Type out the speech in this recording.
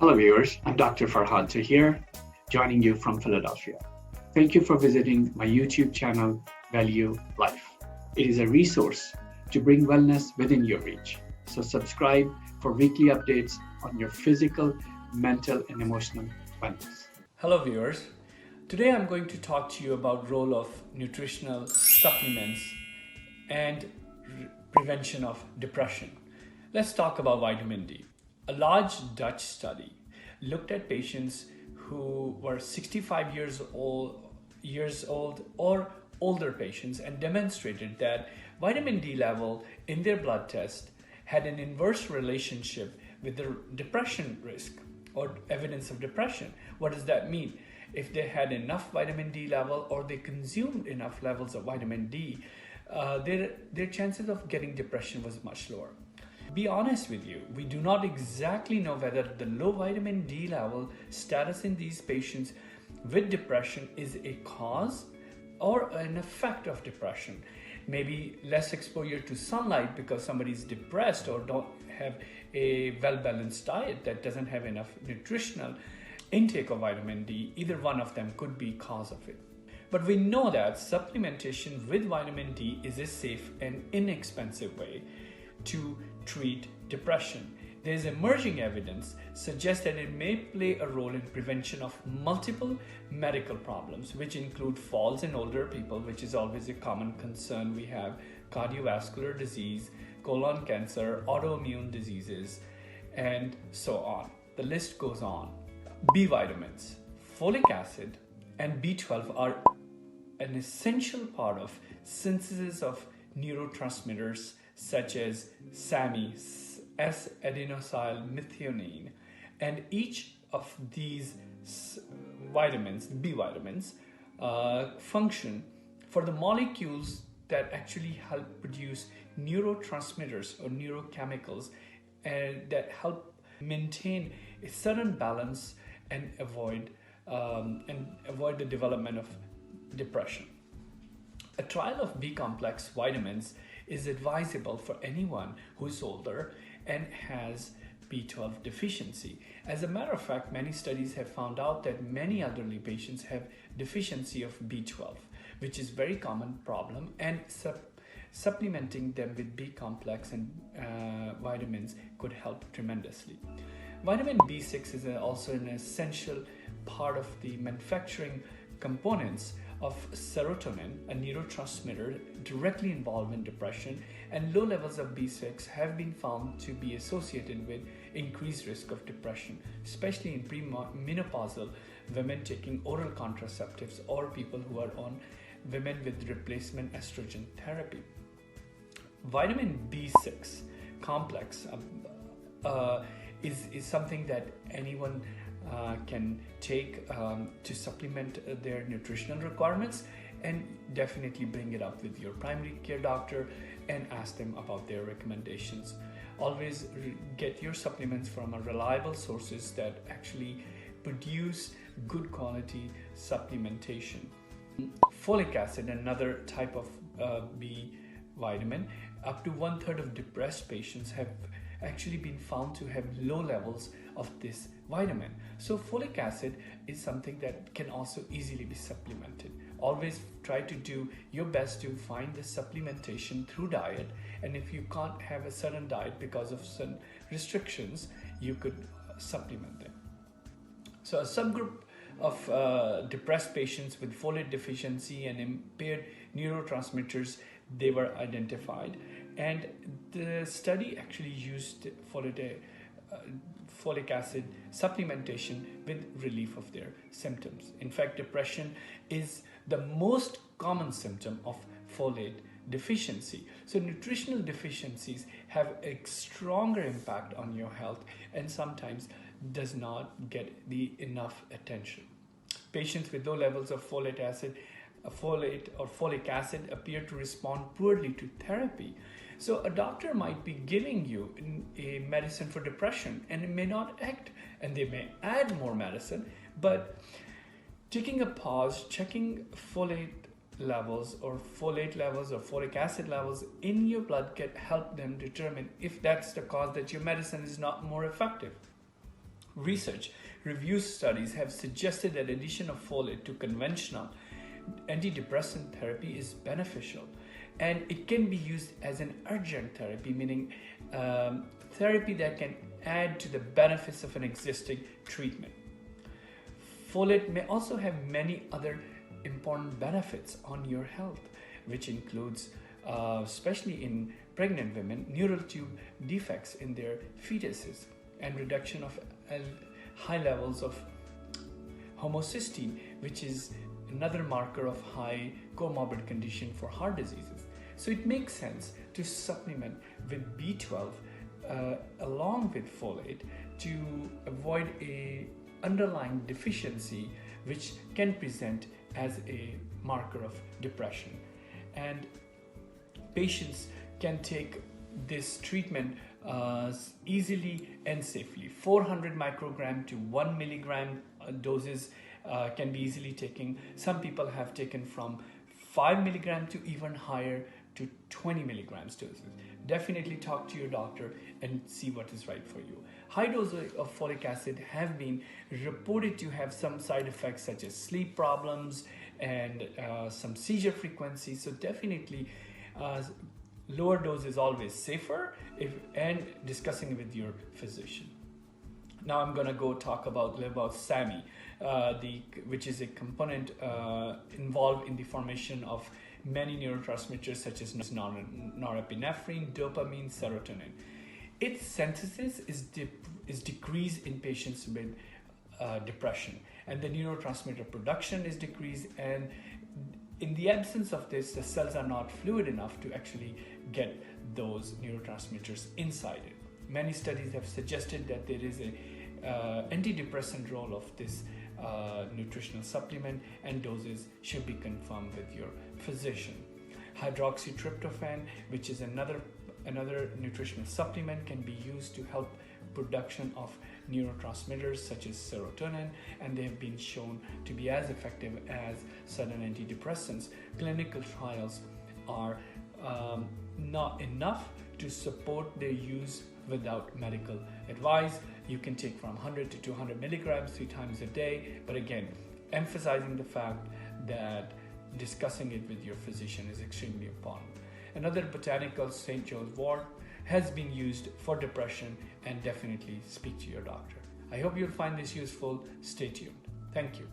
Hello viewers, I'm Dr. Farhad here, joining you from Philadelphia. Thank you for visiting my YouTube channel, Value Life. It is a resource to bring wellness within your reach. So subscribe for weekly updates on your physical, mental, and emotional wellness. Hello viewers. Today I'm going to talk to you about role of nutritional supplements and prevention of depression. Let's talk about vitamin D. A large Dutch study looked at patients who were 65 years old or older patients and demonstrated that vitamin D level in their blood test had an inverse relationship with the depression risk or evidence of depression. What does that mean? If they had enough vitamin D level or they consumed enough levels of vitamin D, their chances of getting depression was much lower. Be honest with you, we do not exactly know whether the low vitamin D level status in these patients with depression is a cause or an effect of depression. Maybe less exposure to sunlight because somebody is depressed or don't have a well-balanced diet that doesn't have enough nutritional intake of vitamin D. Either one of them could be cause of it. But we know that supplementation with vitamin D is a safe and inexpensive way to treat depression. There is emerging evidence suggests that it may play a role in prevention of multiple medical problems, which include falls in older people, which is always a common concern we have, cardiovascular disease, colon cancer, autoimmune diseases, and so on. The list goes on. B vitamins, folic acid, and B12 are an essential part of synthesis of neurotransmitters such as SAMe, S-adenosylmethionine, and each of these vitamins, B vitamins, function for the molecules that actually help produce neurotransmitters or neurochemicals that help maintain a certain balance and avoid the development of depression. A trial of B complex vitamins is advisable for anyone who is older and has B12 deficiency. As a matter of fact, many studies have found out that many elderly patients have deficiency of B12, which is a very common problem, and supplementing them with B complex and vitamins could help tremendously. Vitamin B6 is also an essential part of the manufacturing components of serotonin, a neurotransmitter directly involved in depression, and low levels of B6 have been found to be associated with increased risk of depression, especially in premenopausal women taking oral contraceptives or people who are on women with replacement estrogen therapy. Vitamin B6 complex is something that anyone can take to supplement their nutritional requirements, and definitely bring it up with your primary care doctor and ask them about their recommendations. Always get your supplements from reliable sources that actually produce good quality supplementation. Folic acid, another type of B vitamin, up to 1/3 of depressed patients have actually been found to have low levels of this vitamin. So folic acid is something that can also easily be supplemented. Always try to do your best to find the supplementation through diet, and if you can't have a certain diet because of certain restrictions, you could supplement them. So a subgroup of depressed patients with folate deficiency and impaired neurotransmitters, they were identified, and the study actually used folic acid supplementation with relief of their symptoms. In fact, depression is the most common symptom of folate deficiency. So nutritional deficiencies have a stronger impact on your health and sometimes does not get the enough attention. Patients with low levels of folic acid appear to respond poorly to therapy. So a doctor might be giving you a medicine for depression and it may not act, and they may add more medicine, but taking a pause, checking folate levels or folic acid levels in your blood can help them determine if that's the cause that your medicine is not more effective. Research review studies have suggested that addition of folate to conventional antidepressant therapy is beneficial, and it can be used as an adjunct therapy, meaning therapy that can add to the benefits of an existing treatment. Folate may also have many other important benefits on your health, which includes, especially in pregnant women, neural tube defects in their fetuses and reduction of high levels of homocysteine, which is another marker of high comorbid condition for heart diseases. So it makes sense to supplement with B12 along with folate to avoid a underlying deficiency which can present as a marker of depression. And patients can take this treatment easily and safely. 400 microgram to 1 milligram doses can be easily taken. Some people have taken from 5 milligram to even higher to 20 milligrams doses. Definitely talk to your doctor and see what is right for you. High doses of folic acid have been reported to have some side effects such as sleep problems and some seizure frequency. So definitely lower dose is always safer, and discussing with your physician. Now I'm gonna go talk about SAMe, which is a component involved in the formation of many neurotransmitters such as norepinephrine, dopamine, serotonin. Its synthesis is decreased in patients with depression, and the neurotransmitter production is decreased, and in the absence of this, the cells are not fluid enough to actually get those neurotransmitters inside it. Many studies have suggested that there is a antidepressant role of this nutritional supplement, and doses should be confirmed with your physician. Hydroxytryptophan, which is another nutritional supplement, can be used to help production of neurotransmitters such as serotonin, and they have been shown to be as effective as certain antidepressants. Clinical trials are not enough to support their use without medical advice. You can take from 100 to 200 milligrams 3 times a day, but again, emphasizing the fact that discussing it with your physician is extremely important. Another botanical, St. John's wort, has been used for depression, and definitely speak to your doctor. I hope you'll find this useful. Stay tuned. Thank you.